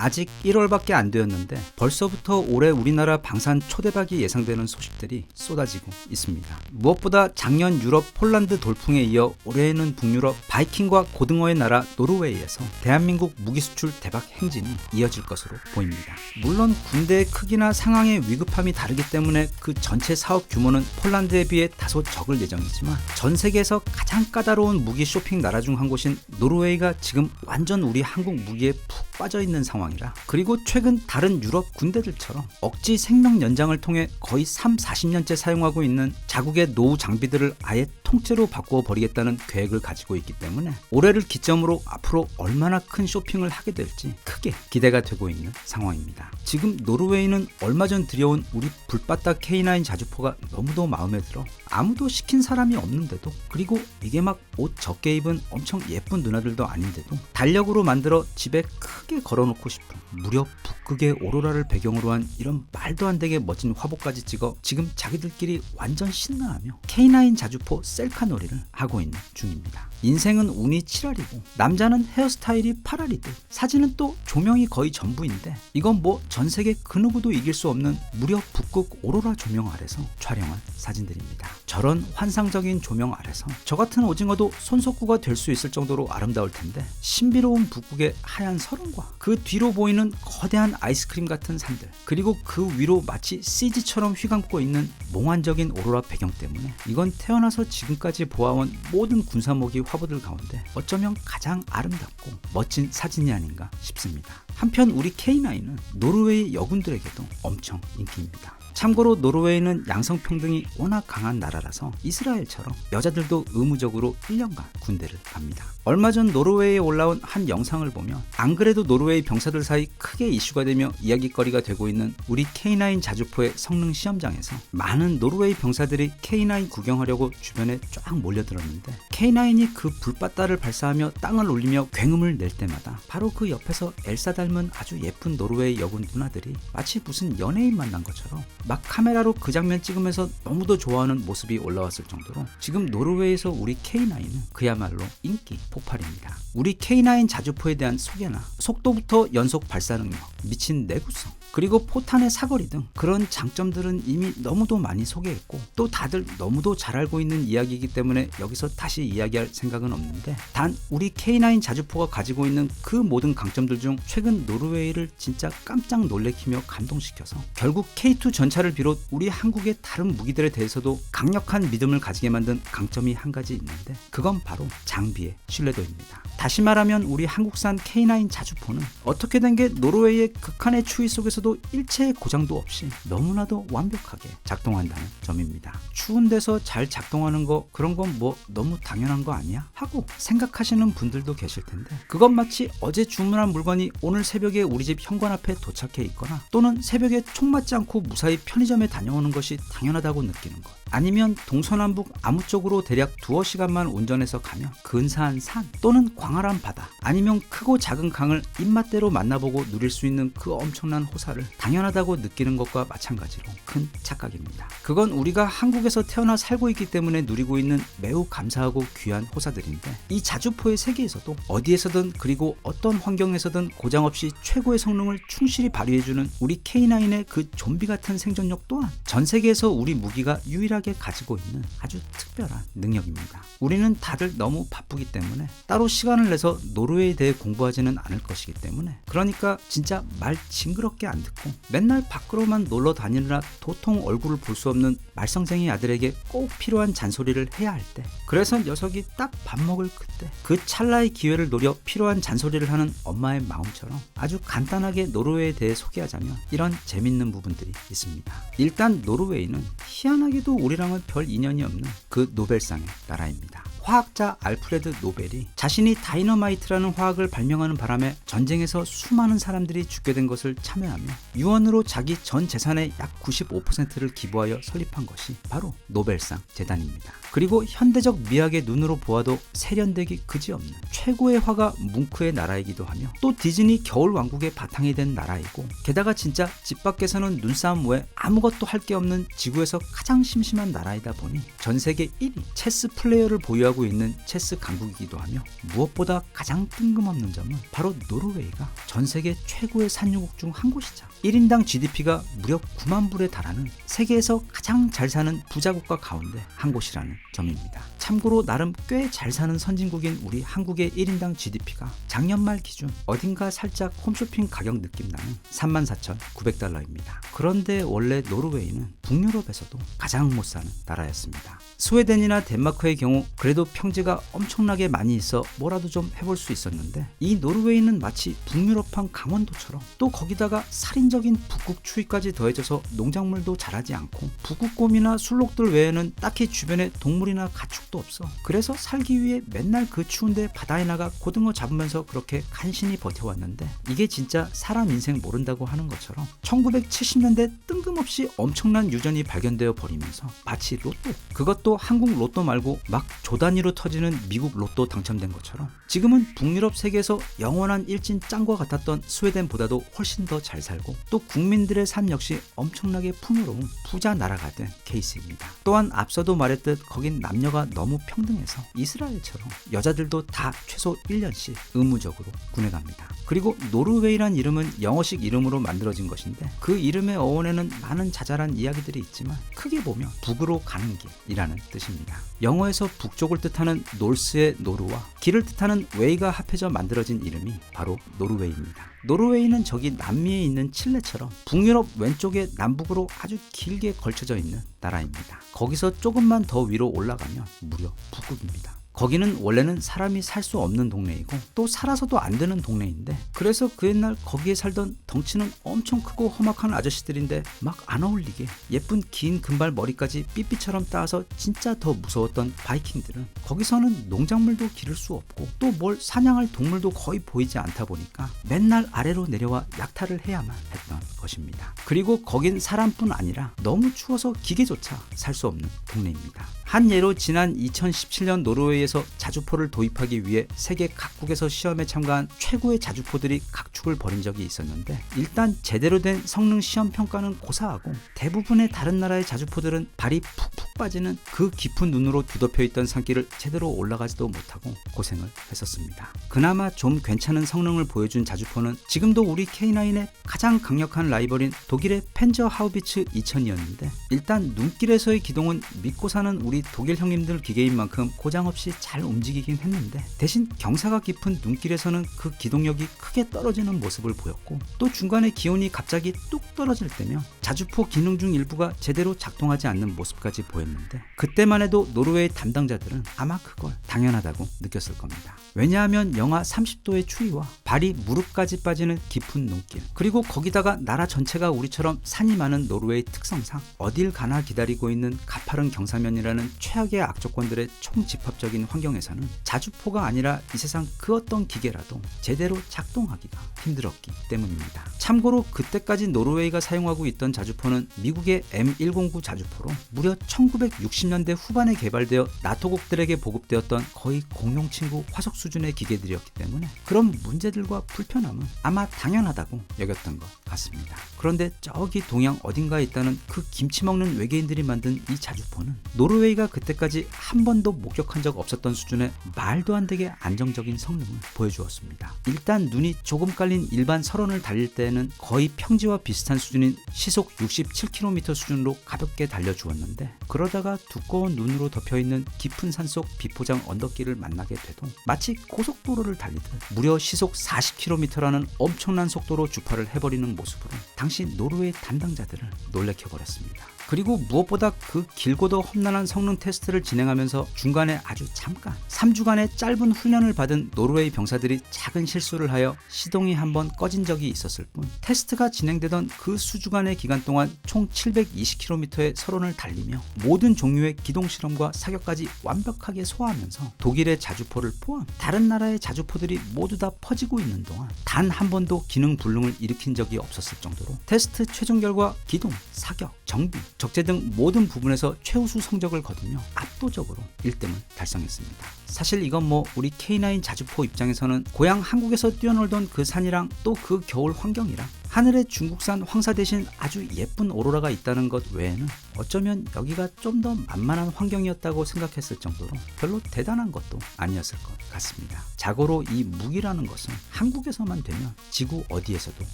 아직 1월밖에 안 되었는데 벌써부터 올해 우리나라 방산 초대박이 예상되는 소식들이 쏟아지고 있습니다. 무엇보다 작년 유럽 폴란드 돌풍에 이어 올해에는 북유럽 바이킹과 고등어의 나라 노르웨이에서 대한민국 무기 수출 대박 행진이 이어질 것으로 보입니다. 물론 군대의 크기나 상황의 위급함이 다르기 때문에 그 전체 사업 규모는 폴란드에 비해 다소 적을 예정이지만 전 세계에서 가장 까다로운 무기 쇼핑 나라 중 한 곳인 노르웨이가 지금 완전 우리 한국 무기에 푹 빠져있는 상황이라, 그리고 최근 다른 유럽 군대들처럼 억지 생명 연장을 통해 거의 40년째 사용하고 있는 자국의 노후 장비들을 아예 통째로 바꾸어 버리겠다는 계획을 가지고 있기 때문에 올해를 기점으로 앞으로 얼마나 큰 쇼핑을 하게 될지 크게 기대가 되고 있는 상황입니다. 지금 노르웨이는 얼마 전 들여온 우리 불바다 K9 자주포가 너무도 마음에 들어 아무도 시킨 사람이 없는데도, 그리고 이게 막 옷 적게 입은 엄청 예쁜 누나들도 아닌데도 달력으로 만들어 집에 크게 걸어놓고 싶은, 무려 북극의 오로라를 배경으로 한 이런 말도 안 되게 멋진 화보까지 찍어 지금 자기들끼리 완전 신나하며 K9 자주포 셀카 놀이를 하고 있는 중입니다. 인생은 운이 7알이고 남자는 헤어스타일이 8알이듯 사진은 또 조명이 거의 전부인데 이건 뭐 전세계 그 누구도 이길 수 없는 무려 북극 오로라 조명 아래서 촬영한 사진들입니다. 저런 환상적인 조명 아래서 저 같은 오징어도 손석구가 될 수 있을 정도로 아름다울 텐데, 신비로운 북극의 하얀 설원과 그 뒤로 보이는 거대한 아이스크림 같은 산들, 그리고 그 위로 마치 CG처럼 휘감고 있는 몽환적인 오로라 배경 때문에 이건 태어나서 지금까지 보아온 모든 군사모기 화보들 가운데 어쩌면 가장 아름답고 멋진 사진이 아닌가 싶습니다. 한편 우리 K9은 노르웨이 여군들에게도 엄청 인기입니다. 참고로 노르웨이는 양성평등이 워낙 강한 나라라서 이스라엘처럼 여자들도 의무적으로 1년간 군대를 갑니다. 얼마 전 노르웨이에 올라온 한 영상을 보면 안 그래도 노르웨이 병사들 사이 크게 이슈가 되며 이야기거리가 되고 있는 우리 K9 자주포의 성능 시험장에서 많은 노르웨이 병사들이 K9 구경하려고 주변에 쫙 몰려들었는데, K9이 그 불바다를 발사하며 땅을 울리며 굉음을 낼 때마다 바로 그 옆에서 엘사 닮은 아주 예쁜 노르웨이 여군 누나들이 마치 무슨 연예인 만난 것처럼 막 카메라로 그 장면 찍으면서 너무도 좋아하는 모습이 올라왔을 정도로 지금 노르웨이에서 우리 K9은 그야말로 인기 폭발입니다. 우리 K9 자주포에 대한 소개나 속도부터 연속 발사 능력, 미친 내구성, 그리고 포탄의 사거리 등 그런 장점들은 이미 너무도 많이 소개했고 또 다들 너무도 잘 알고 있는 이야기이기 때문에 여기서 다시 이야기할 생각은 없는데, 단 우리 K9 자주포가 가지고 있는 그 모든 강점들 중 최근 노르웨이를 진짜 깜짝 놀래키며 감동시켜서 결국 K2 전차를 비롯 우리 한국의 다른 무기들에 대해서도 강력한 믿음을 가지게 만든 강점이 한 가지 있는데, 그건 바로 장비의 신뢰도입니다. 다시 말하면 우리 한국산 K9 자주포는 어떻게 된 게 노르웨이의 극한의 추위 속에서도 일체의 고장도 없이 너무나도 완벽하게 작동한다는 점입니다. 추운 데서 잘 작동하는 거, 그런 건 뭐 너무 당연한 거 아니야? 하고 생각하시는 분들도 계실 텐데, 그건 마치 어제 주문한 물건이 오늘 새벽에 우리 집 현관 앞에 도착해 있거나, 또는 새벽에 총 맞지 않고 무사히 편의점에 다녀오는 것이 당연하다고 느끼는 것, 아니면 동서남북 아무 쪽으로 대략 두어 시간만 운전해서 가면 근사한 산, 또는 광활한 바다, 아니면 크고 작은 강을 입맛대로 만나보고 누릴 수 있는 그 엄청난 호사를 당연하다고 느끼는 것과 마찬가지로 큰 착각입니다. 그건 우리가 한국에서 태어나 살고 있기 때문에 누리고 있는 매우 감사하고 귀한 호사들인데, 이 자주포의 세계에서도 어디에서든 그리고 어떤 환경에서든 고장 없이 최고의 성능을 충실히 발휘해주는 우리 K9의 그 좀비 같은 생존력 또한 전 세계에서 우리 무기가 유일하게 가지고 있는 아주 특별한 능력입니다. 우리는 다들 너무 바쁘기 때문에 따로 시간을 내서 노르웨이에 대해 공부하지는 않을 것이기 때문에, 그러니까 진짜 말 징그럽게 안 듣고 맨날 밖으로만 놀러 다니느라 도통 얼굴을 볼 수 없는 말썽쟁이 아들에게 꼭 필요한 잔소리를 해야 할 때, 그래서 녀석이 딱 밥 먹을 그때 그 찰나의 기회를 노려 필요한 잔소리를 하는 엄마의 마음처럼 아주 간단하게 노르웨이에 대해 소개하자면 이런 재밌는 부분들이 있습니다. 일단 노르웨이는 희한하게도 우리랑은 별 인연이 없는 그 노벨상의 나라입니다. 화학자 알프레드 노벨이 자신이 다이너마이트라는 화학을 발명하는 바람에 전쟁에서 수많은 사람들이 죽게 된 것을 참여하며 유언으로 자기 전 재산의 약 95%를 기부하여 설립한 것이 바로 노벨상 재단입니다. 그리고 현대적 미학의 눈으로 보아도 세련되기 그지없는 최고의 화가 뭉크의 나라이기도 하며, 또 디즈니 겨울왕국의 바탕이 된 나라이고, 게다가 진짜 집 밖에서는 눈싸움 외에 아무것도 할 게 없는 지구에서 가장 심심한 나라이다 보니 전 세계 1위 체스 플레이어를 보유하고 자리하고 있는 체스 강국이기도 하며 무엇보다 가장 뜬금없는 점은 바로 노르웨이가 전 세계 최고의 산유국 중 한 곳이자 1인당 GDP가 무려 9만 불에 달하는 세계에서 가장 잘 사는 부자국가 가운데 한 곳이라는 점입니다. 참고로 나름 꽤 잘 사는 선진국인 우리 한국의 1인당 GDP가 작년 말 기준 어딘가 살짝 홈쇼핑 가격 느낌 나는 34,900달러입니다. 그런데 원래 노르웨이는 북유럽에서도 가장 못 사는 나라였습니다. 스웨덴이나 덴마크의 경우 그래도 평지가 엄청나게 많이 있어 뭐라도 좀 해볼 수 있었는데 이 노르웨이는 마치 북유럽판 강원도처럼 또 거기다가 살인적인 북극 추위까지 더해져서 농작물도 자라지 않고 북극곰이나 술록들 외에는 딱히 주변에 동물이나 가축도 없어. 그래서 살기 위해 맨날 그 추운데 바다에 나가 고등어 잡으면서 그렇게 간신히 버텨왔는데 이게 진짜 사람 인생 모른다고 하는 것처럼 1970년대 뜬금없이 엄청난 유전이 발견되어 버리면서 마치 로또, 그것도 한국 로또 말고 막 조 단위로 터지는 미국 로또 당첨된 것처럼 지금은 북유럽 세계에서 영원한 일진 짱과 같았던 스웨덴보다도 훨씬 더 잘 살고 또 국민들의 삶 역시 엄청나게 풍요로운 부자 나라가 된 케이스입니다. 또한 앞서도 말했듯 거긴 남녀가 너무 평등해서 이스라엘처럼 여자들도 다 최소 1년씩 의무적으로 군에 갑니다. 그리고 노르웨이란 이름은 영어식 이름으로 만들어진 것인데 그 이름의 어원에는 많은 자잘한 이야기들이 있지만 크게 보면 북으로 가는 길이라는 뜻입니다. 영어에서 북쪽을 뜻하는 놀스의 노르와 길을 뜻하는 웨이가 합해져 만들어진 이름이 바로 노르웨이입니다. 노르웨이는 저기 남미에 있는 칠레처럼 북유럽 왼쪽에 남북으로 아주 길게 걸쳐져 있는 나라입니다. 거기서 조금만 더 위로 올라가면 무려 북극입니다. 거기는 원래는 사람이 살 수 없는 동네이고 또 살아서도 안 되는 동네인데 그래서 그 옛날 거기에 살던 덩치는 엄청 크고 험악한 아저씨들인데 막 안 어울리게 예쁜 긴 금발 머리까지 삐삐처럼 따서 진짜 더 무서웠던 바이킹들은 거기서는 농작물도 기를 수 없고 또 뭘 사냥할 동물도 거의 보이지 않다 보니까 맨날 아래로 내려와 약탈을 해야만 했던 것입니다. 그리고 거긴 사람뿐 아니라 너무 추워서 기계조차 살 수 없는 동네입니다. 한 예로 지난 2017년 노르웨이에서 자주포를 도입하기 위해 세계 각국에서 시험에 참가한 최고의 자주포들이 각축을 벌인 적이 있었는데 일단 제대로 된 성능 시험 평가는 고사하고 대부분의 다른 나라의 자주포들은 발이 푹푹 빠지는 그 깊은 눈으로 뒤덮여 있던 산길을 제대로 올라가지도 못하고 고생을 했었습니다. 그나마 좀 괜찮은 성능을 보여준 자주포는 지금도 우리 K9의 가장 강력한 라이벌인 독일의 펜저 하우비츠 2000이었는데 일단 눈길에서의 기동은 믿고 사는 우리 독일 형님들 기계인 만큼 고장없이 잘 움직이긴 했는데 대신 경사가 깊은 눈길에서는 그 기동력이 크게 떨어지는 모습을 보였고 또 중간에 기온이 갑자기 뚝 떨어질 때면 자주포 기능 중 일부가 제대로 작동하지 않는 모습까지 보였는데 그때만 해도 노르웨이 담당자들은 아마 그걸 당연하다고 느꼈을 겁니다. 왜냐하면 영하 30도의 추위와 발이 무릎까지 빠지는 깊은 눈길 그리고 거기다가 나라 전체가 우리처럼 산이 많은 노르웨이 특성상 어딜 가나 기다리고 있는 가파른 경사면이라는 최악의 악조건들의 총집합적인 환경에서는 자주포가 아니라 이 세상 그 어떤 기계라도 제대로 작동하기가 힘들었기 때문입니다. 참고로 그때까지 노르웨이가 사용하고 있던 자주포는 미국의 M109 자주포로 무려 1960년대 후반에 개발되어 나토국들에게 보급되었던 거의 공용 친구 화석 수준의 기계들이었기 때문에 그런 문제들과 불편함은 아마 당연하다고 여겼던 것 같습니다. 그런데 저기 동양 어딘가에 있다는 그 김치 먹는 외계인들이 만든 이 자주포는 노르웨이가 그때까지 한 번도 목격한 적 없었던 수준의 말도 안 되게 안정적인 성능을 보여주었습니다. 일단 눈이 조금 깔린 일반 설원을 달릴 때에는 거의 평지와 비슷한 수준인 시속 67km 수준으로 가볍게 달려주었는데 그러다가 두꺼운 눈으로 덮여있는 깊은 산속 비포장 언덕길을 만나게 돼도 마치 고속도로를 달리듯 무려 시속 40km라는 엄청난 속도로 주파를 해버리는 모습으로 당시 노르웨이 담당자들을 놀래켜버렸습니다. 그리고 무엇보다 그 길고도 험난한 성능 테스트를 진행하면서 중간에 아주 잠깐 3주간의 짧은 훈련을 받은 노르웨이 병사들이 작은 실수를 하여 시동이 한번 꺼진 적이 있었을 뿐 테스트가 진행되던 그 수주간의 기간 동안 총 720km의 설원을 달리며 모든 종류의 기동 실험과 사격까지 완벽하게 소화하면서 독일의 자주포를 포함 다른 나라의 자주포들이 모두 다 퍼지고 있는 동안 단 한 번도 기능 불능을 일으킨 적이 없었을 정도로 테스트 최종 결과 기동, 사격, 정비, 적재 등 모든 부분에서 최우수 성적을 거두며 압도적으로 1등을 달성했습니다. 사실 이건 뭐 우리 K9 자주포 입장에서는 고향 한국에서 뛰어놀던 그 산이랑 또 그 겨울 환경이랑 하늘에 중국산 황사 대신 아주 예쁜 오로라가 있다는 것 외에는 어쩌면 여기가 좀 더 만만한 환경이었다고 생각했을 정도로 별로 대단한 것도 아니었을 것 같습니다. 자고로 이 무기라는 것은 한국에서만 되면 지구 어디에서도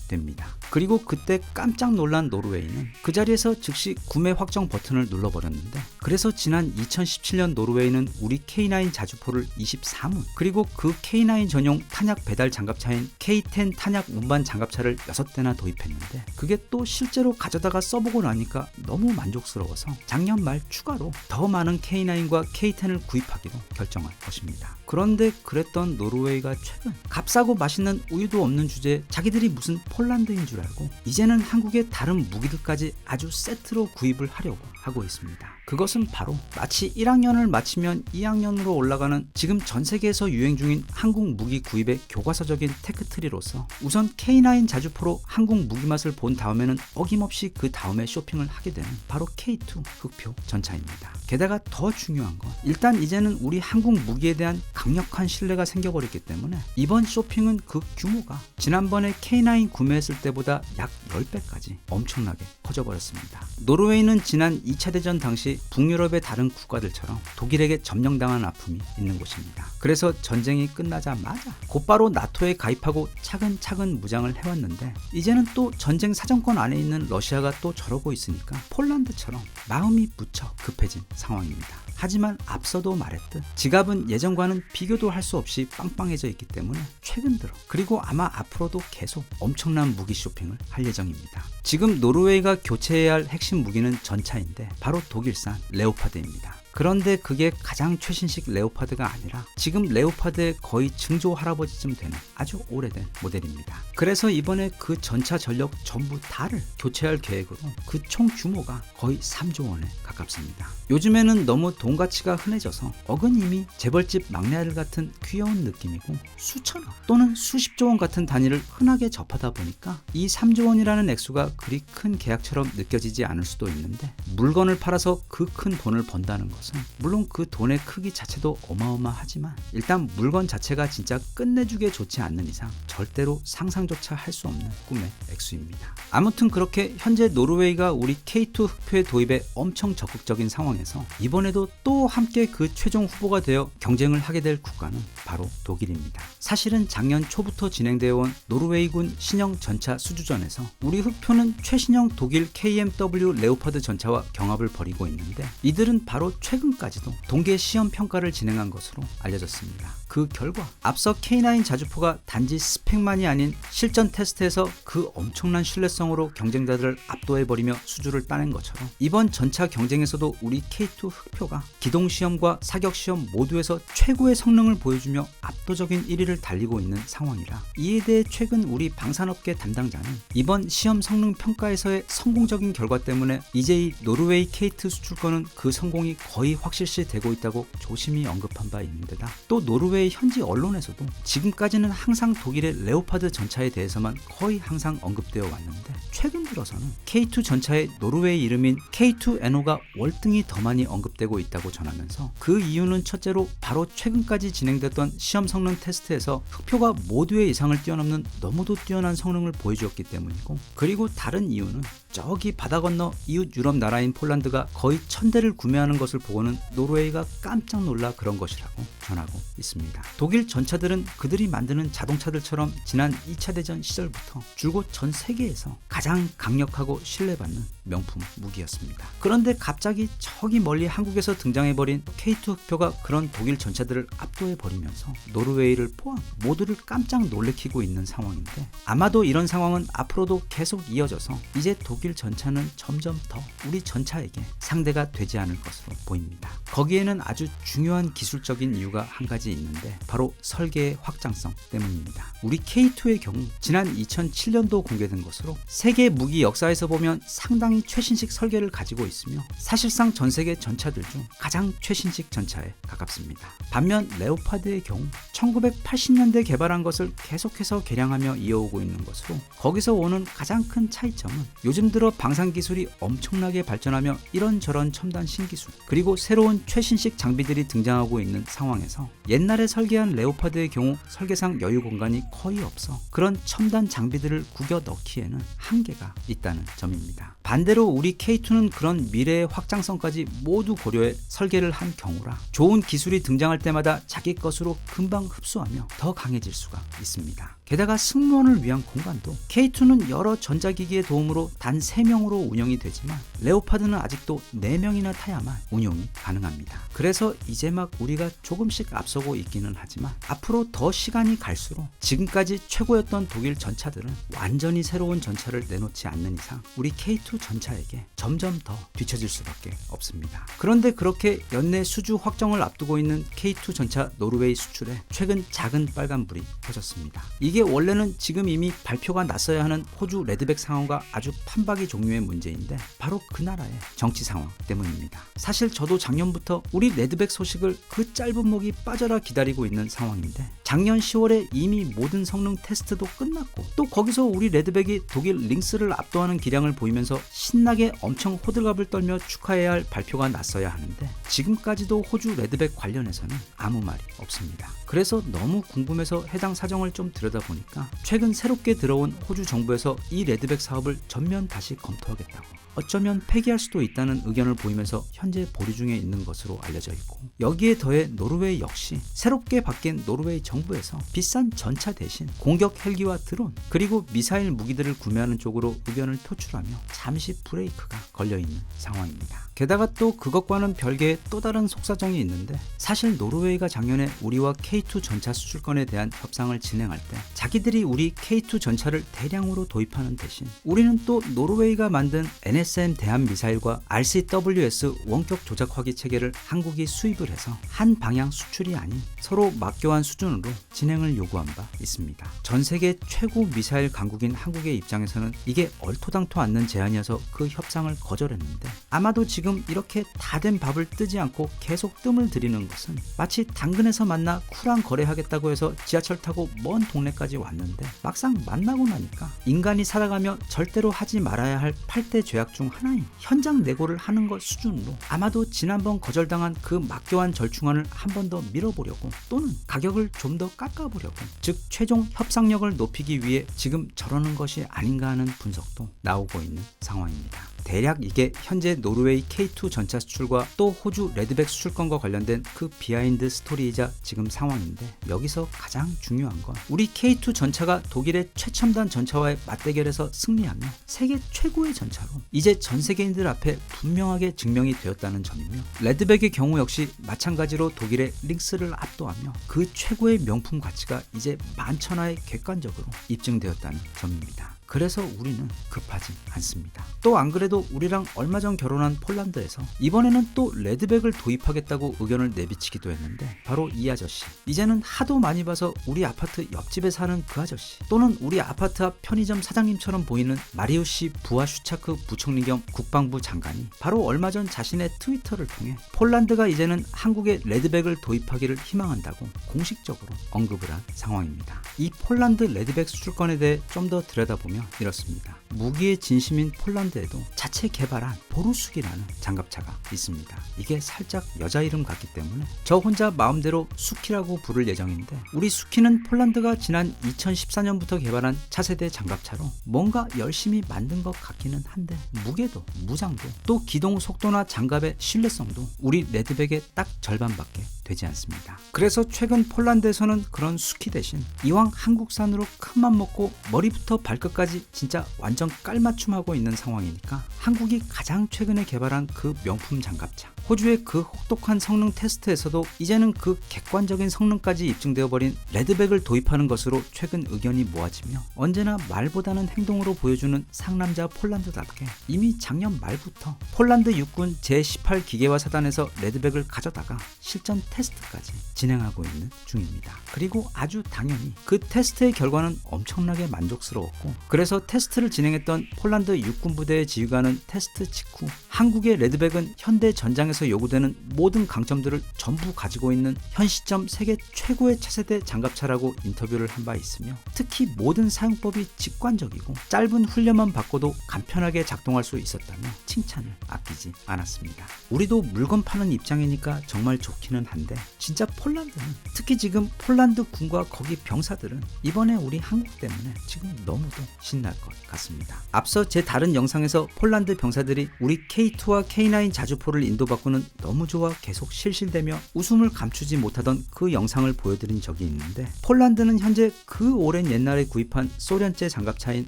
됩니다. 그리고 그때 깜짝 놀란 노르웨이는 그 자리에서 즉시 구매 확정 버튼을 눌러버렸는데, 그래서 지난 2017년 노르웨이는 우리 K9 자주포를 24문, 그리고 그 K9 전용 탄약 배달 장갑차인 K10 탄약 운반 장갑차를 6대나 도입했는데, 그게 또 실제로 가져다가 써보고 나니까 너무 만족스러워서 작년 말 추가로 더 많은 K9과 K10을 구입하기로 결정한 것입니다. 그런데 그랬던 노르웨이가 최근 값싸고 맛있는 우유도 없는 주제에 자기들이 무슨 폴란드인 줄 알고 이제는 한국의 다른 무기들까지 아주 세트로 구입을 하려고 하고 있습니다. 그것은 바로 마치 1학년을 마치면 2학년으로 올라가는 지금 전 세계에서 유행 중인 한국 무기 구입의 교과서적인 테크트리로서 우선 K9 자주포로 한국 무기 맛을 본 다음에는 어김없이 그 다음에 쇼핑을 하게 되는 바로 K2 흑표 전차입니다. 게다가 더 중요한 건 일단 이제는 우리 한국 무기에 대한 강력한 신뢰가 생겨버렸기 때문에 이번 쇼핑은 그 규모가 지난번에 K9 구매했을 때보다 약 10배까지 엄청나게 커져버렸습니다. 노르웨이는 지난 2차 대전 당시 북유럽의 다른 국가들처럼 독일에게 점령당한 아픔이 있는 곳입니다. 그래서 전쟁이 끝나자마자 곧바로 나토에 가입하고 차근차근 무장을 해왔는데, 이제는 또 전쟁 사정권 안에 있는 러시아가 또 저러고 있으니까 폴란드처럼 마음이 무척 급해진 상황입니다. 하지만 앞서도 말했듯 지갑은 예전과는 비교도 할 수 없이 빵빵해져 있기 때문에 최근 들어, 그리고 아마 앞으로도 계속 엄청난 무기 쇼핑을 할 예정입니다. 지금 노르웨이가 교체해야 할 핵심 무기는 전차인데 바로 독일산 레오파드입니다. 그런데 그게 가장 최신식 레오파드가 아니라 지금 레오파드의 거의 증조 할아버지쯤 되는 아주 오래된 모델입니다. 그래서 이번에 그 전차 전력 전부 다를 교체할 계획으로 그 총 규모가 거의 3조 원에 가깝습니다. 요즘에는 너무 돈 가치가 흔해져서 어근임이 재벌집 막내 아들 같은 귀여운 느낌이고 수천억 또는 수십조 원 같은 단위를 흔하게 접하다 보니까 이 3조 원이라는 액수가 그리 큰 계약처럼 느껴지지 않을 수도 있는데, 물건을 팔아서 그 큰 돈을 번다는 것은 물론 그 돈의 크기 자체도 어마어마하지만 일단 물건 자체가 진짜 끝내주게 좋지 않는 이상 절대로 상상조차 할 수 없는 꿈의 액수입니다. 아무튼 그렇게 현재 노르웨이가 우리 K2 흑표의 도입에 엄청 적극적인 상황에서 이번에도 또 함께 그 최종 후보가 되어 경쟁을 하게 될 국가는 바로 독일입니다. 사실은 작년 초부터 진행되어 온 노르웨이군 신형 전차 수주전에서 우리 흑표는 최신형 독일 KMW 레오파드 전차와 경합을 벌이고 있는데, 이들은 바로 최근까지도 동계 시험 평가를 진행한 것으로 알려졌습니다. 그 결과 앞서 K9 자주포가 단지 스펙만이 아닌 실전 테스트에서 그 엄청난 신뢰성으로 경쟁자들을 압도해버리며 수주를 따낸 것처럼 이번 전차 경쟁에서도 우리 K2 흑표가 기동시험과 사격시험 모두에서 최고의 성능을 보여주며 압도적인 1위를 달리고 있는 상황이라, 이에 대해 최근 우리 방산업계 담당자는 이번 시험 성능 평가에서의 성공적인 결과 때문에 이제 이 노르웨이 K2 수출권은 그 성공이 거의 확실시 되고 있다고 조심히 언급한 바 있는데다, 또 노르웨이 현지 언론에서도 지금까지는 항상 독일의 레오파드 전차에 대해서만 거의 항상 언급되어 왔는데, 최근 들어서는 K2 전차의 노르웨이 이름인 K2NO가 월등히 더 많이 언급되고 있다고 전하면서, 그 이유는 첫째로 바로 최근까지 진행됐던 시험 성능 테스트에서 흑표가 모두의 이상을 뛰어넘는 너무도 뛰어난 성능을 보여주었기 때문이고, 그리고 다른 이유는 저기 바다 건너 이웃 유럽 나라인 폴란드가 거의 1000대를 구매하는 것을 보고는 노르웨이가 깜짝 놀라 그런 것이라고 전하고 있습니다. 독일 전차들은 그들이 만드는 자동차들처럼 지난 2차 대전 시절부터 줄곧 전 세계에서 가장 강력하고 신뢰받는 명품 무기였습니다. 그런데 갑자기 저기 멀리 한국에서 등장해버린 K2 흑표가 그런 독일 전차들을 압도해버리면서 노르웨이를 포함 모두를 깜짝 놀래키고 있는 상황인데, 아마도 이런 상황은 앞으로도 계속 이어져서 이제 독일 전차는 점점 더 우리 전차에게 상대가 되지 않을 것으로 보입니다. 거기에는 아주 중요한 기술적인 이유가 한 가지 있는데 바로 설계의 확장성 때문입니다. 우리 K2의 경우 지난 2007년도 공개된 것으로 세계 무기 역사에서 보면 상당히 최신식 설계를 가지고 있으며 사실상 전 세계 전차들 중 가장 최신식 전차에 가깝습니다. 반면 레오파드의 경우 1980년대 개발한 것을 계속해서 개량하며 이어오고 있는 것으로, 거기서 오는 가장 큰 차이점은 요즘 들어 방산 기술이 엄청나게 발전하며 이런저런 첨단 신기술, 그리고 그리고 새로운 최신식 장비들이 등장하고 있는 상황에서 옛날에 설계한 레오파드의 경우 설계상 여유 공간이 거의 없어 그런 첨단 장비들을 구겨 넣기에는 한계가 있다는 점입니다. 반대로 우리 K2는 그런 미래의 확장성까지 모두 고려해 설계를 한 경우라 좋은 기술이 등장할 때마다 자기 것으로 금방 흡수하며 더 강해질 수가 있습니다. 게다가 승무원을 위한 공간도 K2는 여러 전자기기의 도움으로 단 3명으로 운영이 되지만 레오파드는 아직도 4명이나 타야만 운용이 가능합니다. 그래서 이제 막 우리가 조금씩 앞서고 있기는 하지만 앞으로 더 시간이 갈수록 지금까지 최고였던 독일 전차들은 완전히 새로운 전차를 내놓지 않는 이상 우리 K2 전차에게 점점 더 뒤처질 수밖에 없습니다. 그런데 그렇게 연내 수주 확정을 앞두고 있는 K2 전차 노르웨이 수출에 최근 작은 빨간불이 켜졌습니다. 이게 원래는 지금 이미 발표가 났어야 하는 호주 레드백 상황과 아주 판박이 종류의 문제인데 바로 그 나라의 정치 상황 때문입니다. 사실 저도 작년부터 우리 레드백 소식을 그 짧은 목이 빠져라 기다리고 있는 상황인데 작년 10월에 이미 모든 성능 테스트도 끝났고 또 거기서 우리 레드백이 독일 링스를 압도하는 기량을 보이면서 신나게 엄청 호들갑을 떨며 축하해야 할 발표가 났어야 하는데 지금까지도 호주 레드백 관련해서는 아무 말이 없습니다. 그래서 너무 궁금해서 해당 사정을 좀 들여다보니까 최근 새롭게 들어온 호주 정부에서 이 레드백 사업을 전면 다시 검토하겠다고 어쩌면 폐기할 수도 있다는 의견을 보이면서 현재 보류 중에 있는 것으로 알려져 있고 여기에 더해 노르웨이 역시 새롭게 바뀐 노르웨이 정부에서 비싼 전차 대신 공격 헬기와 드론 그리고 미사일 무기들을 구매하는 쪽으로 의견을 표출하며 잠시 브레이크가 걸려있는 상황입니다. 게다가 또 그것과는 별개의 또 다른 속사정이 있는데 사실 노르웨이가 작년에 우리와 K2 전차 수출권에 대한 협상을 진행할 때 자기들이 우리 K2 전차를 대량으로 도입하는 대신 우리는 또 노르웨이가 만든 NSM 대함 미사일과 RCWS 원격 조작 화기 체계를 한국이 수입을 해서 한 방향 수출이 아닌 서로 맞교환 수준으로 진행을 요구한 바 있습니다. 전 세계 최고 미사일 강국인 한국의 입장에서는 이게 얼토당토 않는 제안이어서 그 협상을 거절했는데 아마도 지금 이렇게 다 된 밥을 뜨지 않고 계속 뜸을 들이는 것은 마치 당근에서 만나 쿨한 거래하겠다고 해서 지하철 타고 먼 동네까지 왔는데 막상 만나고 나니까 인간이 살아가며 절대로 하지 말아야 할 8대 죄악 중 하나인 현장 내고를 하는 것 수준으로 아마도 지난번 거절당한 그 맞교환 절충안을 한 번 더 밀어보려고 또는 가격을 좀 더 깎아보려고 즉 최종 협상력을 높이기 위해 지금 저러는 것이 아닌가 하는 분석도 나오고 있는 상황입니다. 대략 이게 현재 노르웨이 K2 전차 수출과 또 호주 레드백 수출권과 관련된 그 비하인드 스토리이자 지금 상황인데 여기서 가장 중요한 건 우리 K2 전차가 독일의 최첨단 전차와의 맞대결에서 승리하며 세계 최고의 전차로 이제 전 세계인들 앞에 분명하게 증명이 되었다는 점이며 레드백의 경우 역시 마찬가지로 독일의 링스를 압도하며 그 최고의 명품 가치가 이제 만천하에 객관적으로 입증되었다는 점입니다. 그래서 우리는 급하지 않습니다. 또 안 그래도 우리랑 얼마 전 결혼한 폴란드에서 이번에는 또 레드백을 도입하겠다고 의견을 내비치기도 했는데 바로 이 아저씨 이제는 하도 많이 봐서 우리 아파트 옆집에 사는 그 아저씨 또는 우리 아파트 앞 편의점 사장님처럼 보이는 마리우시 부하슈차크 부총리 겸 국방부 장관이 바로 얼마 전 자신의 트위터를 통해 폴란드가 이제는 한국에 레드백을 도입하기를 희망한다고 공식적으로 언급을 한 상황입니다. 이 폴란드 레드백 수출권에 대해 좀 더 들여다보면 이렇습니다. 무기의 진심인 폴란드에도 자체 개발한 보루숙이라는 장갑차가 있습니다. 이게 살짝 여자 이름 같기 때문에 저 혼자 마음대로 수키라고 부를 예정인데 우리 수키는 폴란드가 지난 2014년부터 개발한 차세대 장갑차로 뭔가 열심히 만든 것 같기는 한데 무게도 무장도 또 기동 속도나 장갑의 신뢰성도 우리 레드백의 딱 절반밖에 되지 않습니다. 그래서 최근 폴란드에서는 그런 수키 대신 이왕 한국산으로 큰맘 먹고 머리부터 발끝까지 진짜 완전 깔맞춤하고 있는 상황이니까 한국이 가장 최근에 개발한 그 명품 장갑차 호주의 그 혹독한 성능 테스트에서도 이제는 그 객관적인 성능까지 입증되어 버린 레드백을 도입하는 것으로 최근 의견이 모아지며 언제나 말보다는 행동으로 보여주는 상남자 폴란드답게 이미 작년 말부터 폴란드 육군 제18 기계화 사단에서 레드백을 가져다가 실전 테스트까지 진행하고 있는 중입니다. 그리고 아주 당연히 그 테스트의 결과는 엄청나게 만족스러웠고 그래서 테스트를 진행했던 폴란드 육군 부대의 지휘관은 테스트 직후 한국의 레드백은 현대 전장에서 전쟁에서 요구되는 모든 강점들을 전부 가지고 있는 현 시점 세계 최고의 차세대 장갑차라고 인터뷰를 한 바 있으며, 특히 모든 사용법이 직관적이고 짧은 훈련만 받고도 간편하게 작동할 수 있었다며 칭찬을 아끼지 않았습니다. 우리도 물건 파는 입장이니까 정말 좋기는 한데, 진짜 폴란드는, 특히 지금 폴란드 군과 거기 병사들은 이번에 우리 한국 때문에 지금 너무도 신날 것 같습니다. 앞서 제 다른 영상에서 폴란드 병사들이 우리 K2와 K9 자주포를 인도받고는 너무 좋아 계속 실실대며 웃음을 감추지 못하던 그 영상을 보여드린 적이 있는데, 폴란드는 현재 그 오랜 옛날에 구입한 소련제 장갑차인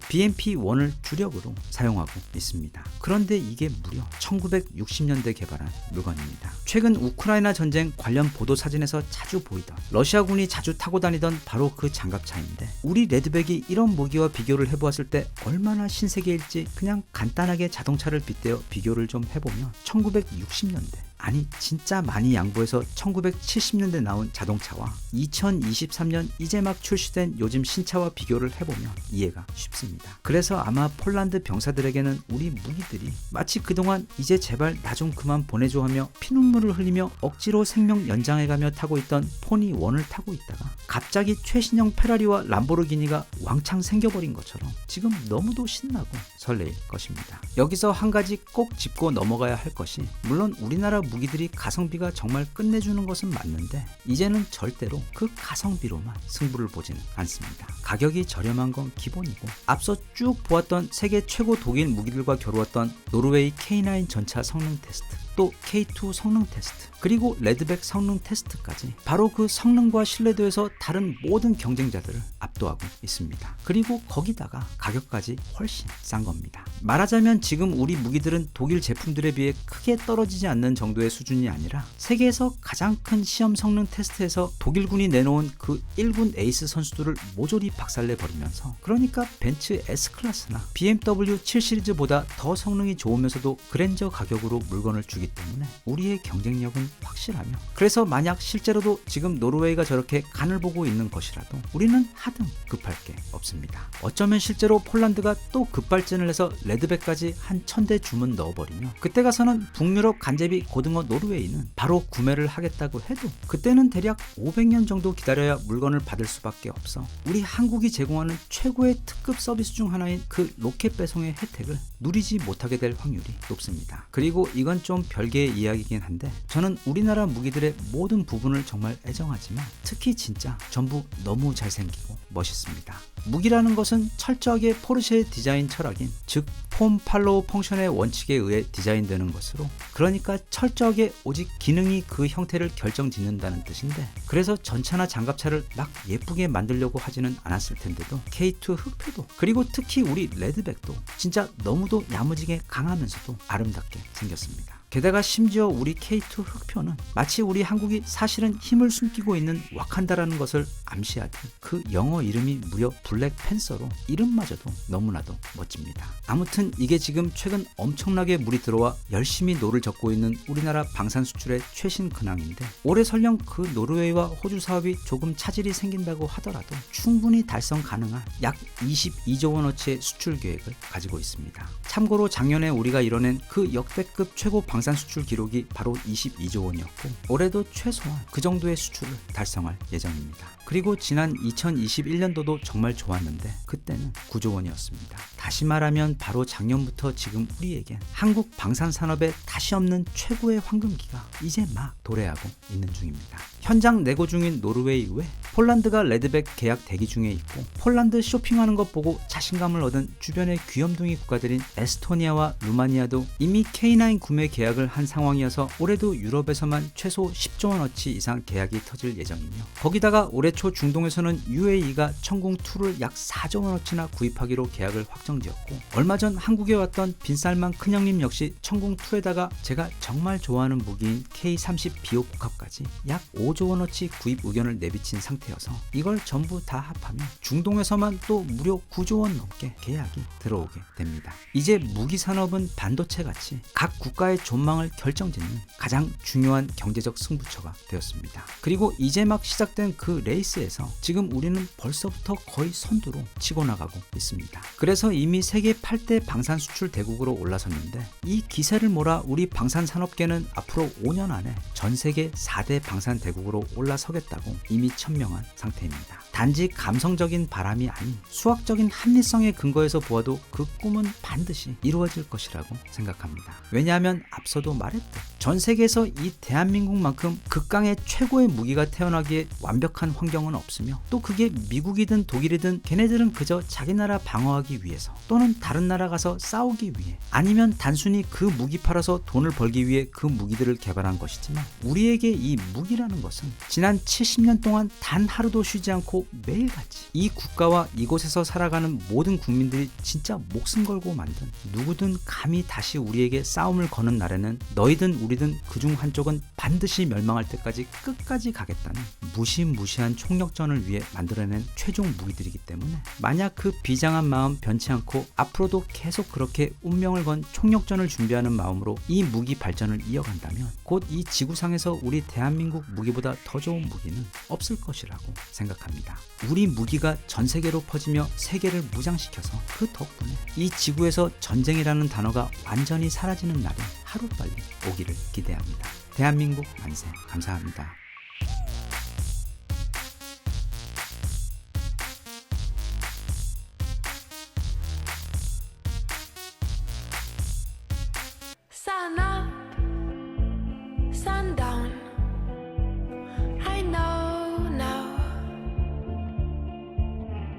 BMP-1을 주력으로 사용하고 있습니다. 그런데 이게 무려 1960년대 개발한 물건입니다. 최근 우크라이나 전쟁 관련 보도 사진에서 자주 보이던, 러시아군이 자주 타고 다니던 바로 그 장갑차인데, 우리 레드백이 이런 무기와 비교를 해보았을 때 얼마나 신세계일지 그냥 간단하게 자동차를 빗대어 비교를 좀 해보면 1960년대, 아니 진짜 많이 양보해서 1970년대 나온 자동차와 2023년 이제 막 출시된 요즘 신차와 비교를 해보면 이해가 쉽습니다. 그래서 아마 폴란드 병사들에게는 우리 무기들이 마치 그동안 이제 제발 나 좀 그만 보내줘 하며 피눈물을 흘리며 억지로 생명 연장해가며 타고 있던 포니1을 타고 있다가 갑자기 최신형 페라리와 람보르기니가 왕창 생겨버린 것처럼 지금 너무도 신나고 설레일 것입니다. 여기서 한 가지 꼭 짚고 넘어가야 할 것이, 물론 우리나라 무기들이 가성비가 정말 끝내주는 것은 맞는데 이제는 절대로 그 가성비로만 승부를 보지는 않습니다. 가격이 저렴한 건 기본이고, 앞서 쭉 보았던 세계 최고 독일 무기들과 겨루었던 노르웨이 K9 전차 성능 테스트, 또 K2 성능 테스트, 그리고 레드백 성능 테스트까지 바로 그 성능과 신뢰도에서 다른 모든 경쟁자들을 압도하고 있습니다. 그리고 거기다가 가격까지 훨씬 싼 겁니다. 말하자면 지금 우리 무기들은 독일 제품들에 비해 크게 떨어지지 않는 정도의 수준이 아니라 세계에서 가장 큰 시험 성능 테스트에서 독일군이 내놓은 그 1군 에이스 선수들을 모조리 박살내버리면서, 그러니까 벤츠 S클래스나 BMW 7 시리즈보다 더 성능이 좋으면서도 그랜저 가격으로 물건을 주기 때문에 우리의 경쟁력은 확실하며, 그래서 만약 실제로도 지금 노르웨이가 저렇게 간을 보고 있는 것이라도 우리는 하등 급할 게 없습니다. 어쩌면 실제로 폴란드가 또 급발진을 해서 레드백까지 한 1000대 주문 넣어버리며, 그때 가서는 북유럽 간제비 고등어 노르웨이는 바로 구매를 하겠다고 해도 그때는 대략 500년 정도 기다려야 물건을 받을 수밖에 없어 우리 한국이 제공하는 최고의 특급 서비스 중 하나인 그 로켓 배송의 혜택을 누리지 못하게 될 확률이 높습니다. 그리고 이건 좀 별개의 이야기긴 한데, 저는 우리나라 무기들의 모든 부분을 정말 애정하지만 특히 진짜 전부 너무 잘생기고 멋있습니다. 무기라는 것은 철저하게 포르쉐의 디자인 철학인, 즉 폼 팔로우 펑션의 원칙에 의해 디자인되는 것으로, 그러니까 철저하게 오직 기능이 그 형태를 결정짓는다는 뜻인데, 그래서 전차나 장갑차를 막 예쁘게 만들려고 하지는 않았을 텐데도 K2 흑표도, 그리고 특히 우리 레드백도 진짜 너무도 야무지게 강하면서도 아름답게 생겼습니다. 게다가 심지어 우리 K2 흑표는 마치 우리 한국이 사실은 힘을 숨기고 있는 와칸다라는 것을 암시하듯 그 영어 이름이 무려 블랙팬서로 이름마저도 너무나도 멋집니다. 아무튼 이게 지금 최근 엄청나게 물이 들어와 열심히 노를 젓고 있는 우리나라 방산 수출의 최신 근황인데, 올해 설령 그 노르웨이와 호주 사업이 조금 차질이 생긴다고 하더라도 충분히 달성 가능한 약 22조 원어치의 수출 계획을 가지고 있습니다. 참고로 작년에 우리가 이뤄낸 그 역대급 최고 방산 수출 기록이 바로 22조 원이었고, 올해도 최소한 그 정도의 수출을 달성할 예정입니다. 그리고 지난 2021년도도 정말 좋았는데 그때는 9조 원이었습니다. 다시 말하면 바로 작년부터 지금 우리에겐 한국 방산산업에 다시 없는 최고의 황금기가 이제 막 도래하고 있는 중입니다. 현장 내고 중인 노르웨이 외 폴란드가 레드백 계약 대기 중에 있고, 폴란드 쇼핑하는 것 보고 자신감을 얻은 주변의 귀염둥이 국가들인 에스토니아와 루마니아도 이미 K9 구매 계약을 한 상황이어서 올해도 유럽에서만 최소 10조 원어치 이상 계약이 터질 예정이며, 거기다가 올해 초 중동에서는 UAE가 천궁2를 약 4조 원어치나 구입하기로 계약을 확정지었고, 얼마 전 한국에 왔던 빈살만 큰형님 역시 천궁2에다가 제가 정말 좋아하는 무기인 K30 비오 복합까지 약 5조 원어치 구입 의견을 내비친 상태입니다. 상태여서 이걸 전부 다 합하면 중동에서만 또 무려 9조 원 넘게 계약이 들어오게 됩니다. 이제 무기 산업은 반도체 같이 각 국가의 존망을 결정짓는 가장 중요한 경제적 승부처가 되었습니다. 그리고 이제 막 시작된 그 레이스에서 지금 우리는 벌써부터 거의 선두로 치고 나가고 있습니다. 그래서 이미 세계 8대 방산 수출 대국으로 올라섰는데 이 기세를 몰아 우리 방산 산업계는 앞으로 5년 안에 전 세계 4대 방산 대국으로 올라서겠다고 이미 천명한 상태입니다. 단지 감성적인 바람이 아닌 수학적인 합리성에 근거해서 보아도 그 꿈은 반드시 이루어질 것이라고 생각합니다. 왜냐하면 앞서도 말했듯 전 세계에서 이 대한민국만큼 극강의 최고의 무기가 태어나기에 완벽한 환경은 없으며 또 그게 미국이든 독일이든 걔네들은 그저 자기 나라 방어하기 위해서 또는 다른 나라 가서 싸우기 위해 아니면 단순히 그 무기 팔아서 돈을 벌기 위해 그 무기들을 개발한 것이지만 우리에게 이 무기라는 것은 지난 70년 동안 단 하루도 쉬지 않고 매일같이 이 국가와 이곳에서 살아가는 모든 국민들이 진짜 목숨 걸고 만든 누구든 감히 다시 우리에게 싸움을 거는 날에는 너희든 우리든 그중 한쪽은 반드시 멸망할 때까지 끝까지 가겠다는 무시무시한 총력전을 위해 만들어낸 최종 무기들이기 때문에 만약 그 비장한 마음 변치 않고 앞으로도 계속 그렇게 운명을 건 총력전을 준비하는 마음으로 이 무기 발전을 이어간다면 곧 이 지구상에서 우리 대한민국 무기보다 더 좋은 무기는 없을 것이라고 생각합니다. 우리 무기가 전 세계로 퍼지며 세계를 무장시켜서 그 덕분에 이 지구에서 전쟁이라는 단어가 완전히 사라지는 날이 하루빨리 오기를 기대합니다. 대한민국 만세. 감사합니다.